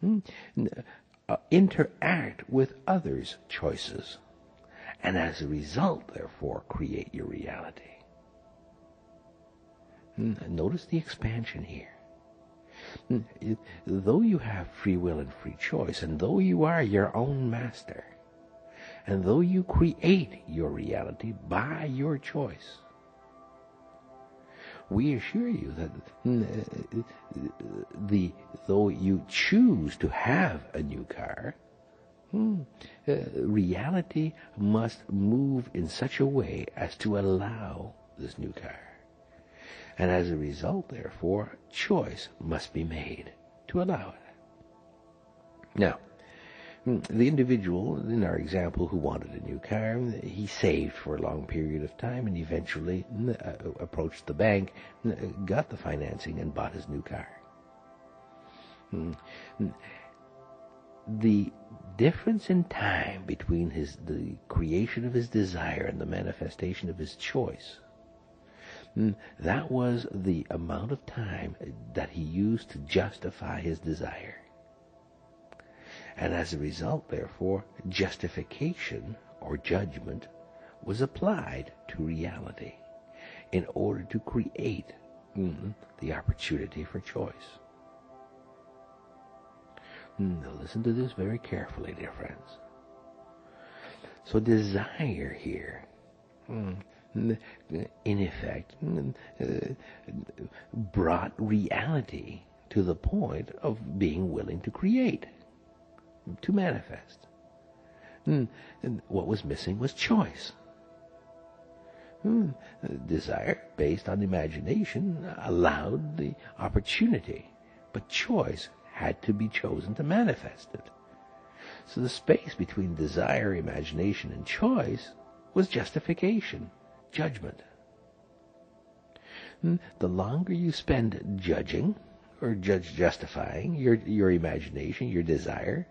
hmm, interact with others' choices, and as a result, therefore, create your reality. Notice the expansion here. Though you have free will and free choice, and though you are your own master, and though you create your reality by your choice, we assure you that though you choose to have a new car, reality must move in such a way as to allow this new car. And as a result, therefore, choice must be made to allow it. Now, the individual in our example who wanted a new car, he saved for a long period of time and eventually approached the bank, got the financing, and bought his new car. The difference in time between the creation of his desire and the manifestation of his choice, that was the amount of time that he used to justify his desire. And as a result, therefore, justification or judgment was applied to reality in order to create the opportunity for choice. Now listen to this very carefully, dear friends. So desire here, in effect, brought reality to the point of being willing to create, to manifest. And what was missing was choice. Desire based on imagination allowed the opportunity, but choice had to be chosen to manifest it. So the space between desire, imagination, and choice was justification, judgment. The longer you spend judging or justifying your imagination, your desire,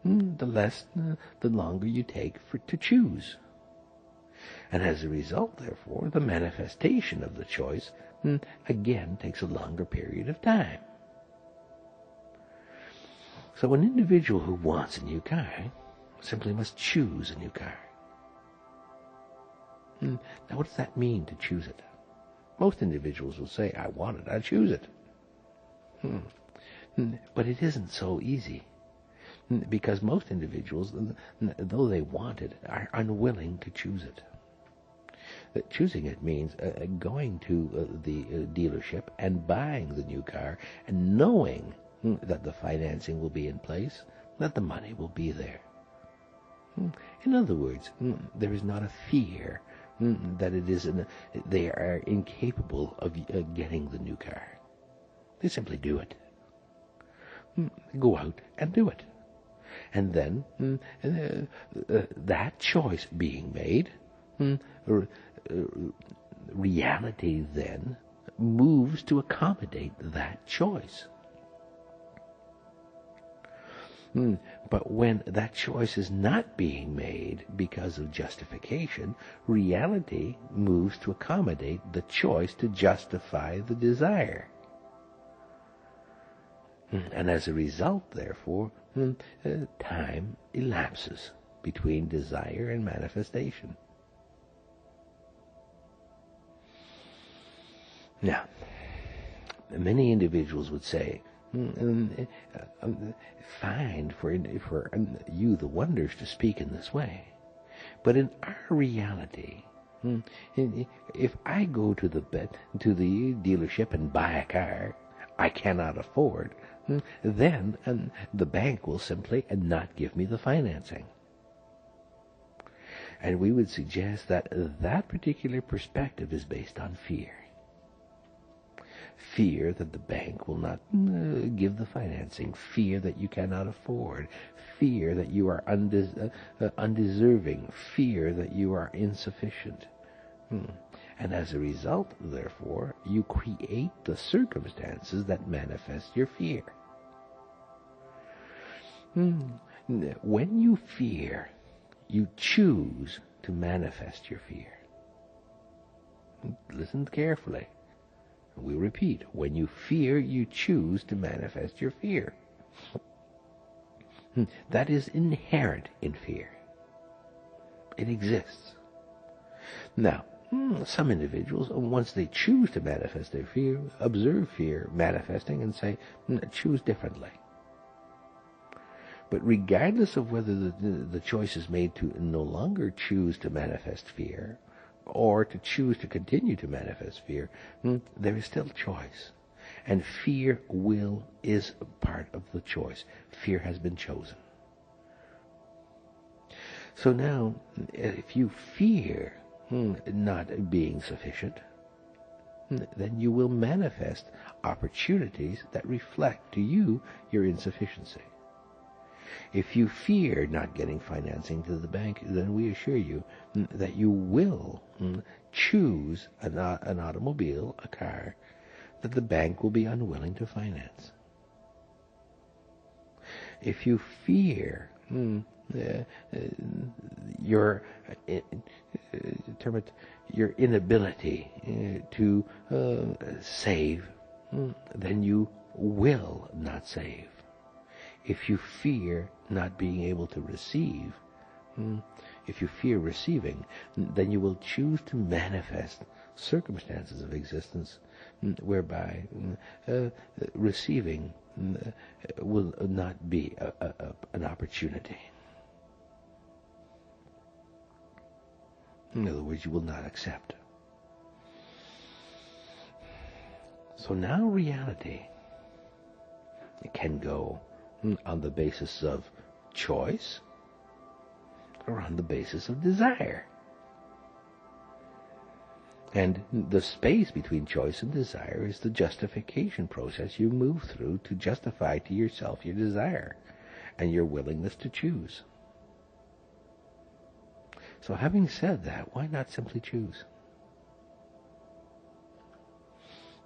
the longer you take to choose. And as a result, therefore, the manifestation of the choice again takes a longer period of time. So an individual who wants a new car simply must choose a new car. Now what does that mean, to choose it? Most individuals will say, I want it, I choose it. But it isn't so easy, because most individuals, though they want it, are unwilling to choose it. Choosing it means going to the dealership and buying the new car and knowing that the financing will be in place, that the money will be there. In other words, there is not a fear that they are incapable of getting the new car. They simply do it. Go out and do it. And then that choice being made, reality then moves to accommodate that choice. But when that choice is not being made because of justification, reality moves to accommodate the choice to justify the desire. And as a result, therefore, time elapses between desire and manifestation. Now, many individuals would say, fine for you, the wonders, to speak in this way. But in our reality, if I go to the dealership and buy a car I cannot afford, then the bank will simply not give me the financing. And we would suggest that that particular perspective is based on fear. Fear that the bank will not give the financing. Fear that you cannot afford. Fear that you are undeserving. Fear that you are insufficient. And as a result, therefore, you create the circumstances that manifest your fear. When you fear, you choose to manifest your fear. Listen carefully. We repeat, when you fear, you choose to manifest your fear. that is inherent in fear. It exists. Now, some individuals, once they choose to manifest their fear, observe fear manifesting and say, choose differently. But regardless of whether the choice is made to no longer choose to manifest fear or to choose to continue to manifest fear, there is still choice. And fear is part of the choice. Fear has been chosen. So now, if you fear not being sufficient, then you will manifest opportunities that reflect to you your insufficiency. If you fear not getting financing to the bank, then we assure you that you will choose an automobile, a car, that the bank will be unwilling to finance. If you fear your inability to save, then you will not save. If you fear not being able to receive, if you fear receiving, then you will choose to manifest circumstances of existence whereby receiving will not be an opportunity. In other words, you will not accept. So now reality can go on the basis of choice or on the basis of desire. And the space between choice and desire is the justification process you move through to justify to yourself your desire and your willingness to choose. So having said that, why not simply choose?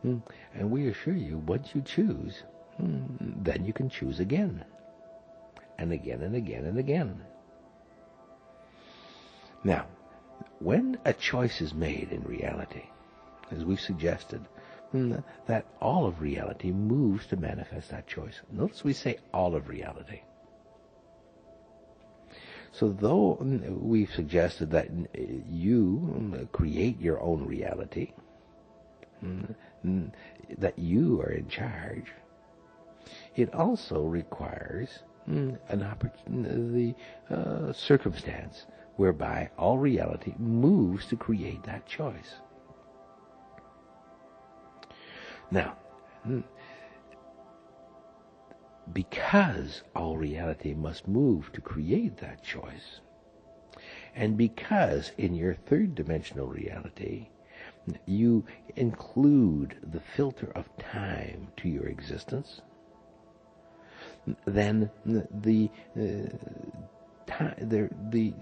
And we assure you, once you choose, then you can choose again, and again, and again, and again. Now, when a choice is made in reality, as we've suggested, that all of reality moves to manifest that choice. Notice we say all of reality. So though we've suggested that you create your own reality, that you are in charge, it also requires the circumstance whereby all reality moves to create that choice. Now, because all reality must move to create that choice, and because in your third dimensional reality you include the filter of time to your existence, then the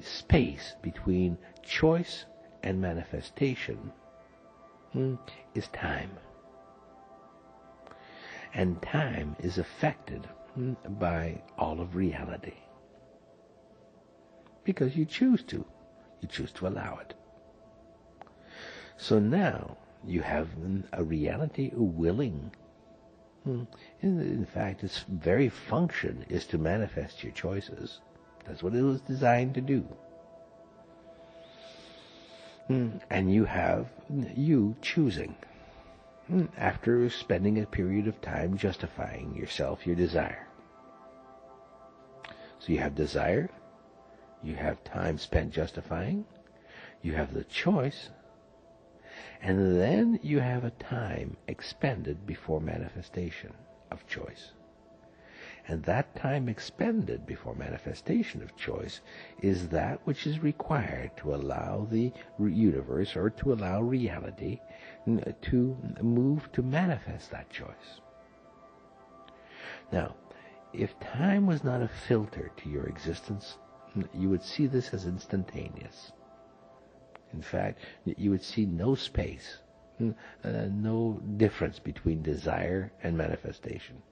space between choice and manifestation is time. And time is affected by all of reality. Because you choose to allow it. So now you have a reality willing. In fact, its very function is to manifest your choices. That's what it was designed to do. And you have you choosing, after spending a period of time justifying yourself, your desire. So you have desire, you have time spent justifying, you have the choice, and then you have a time expended before manifestation of choice. And that time expended before manifestation of choice is that which is required to allow the universe, or to allow reality, to move to manifest that choice. Now, if time was not a filter to your existence, you would see this as instantaneous. In fact, you would see no space, no difference between desire and manifestation.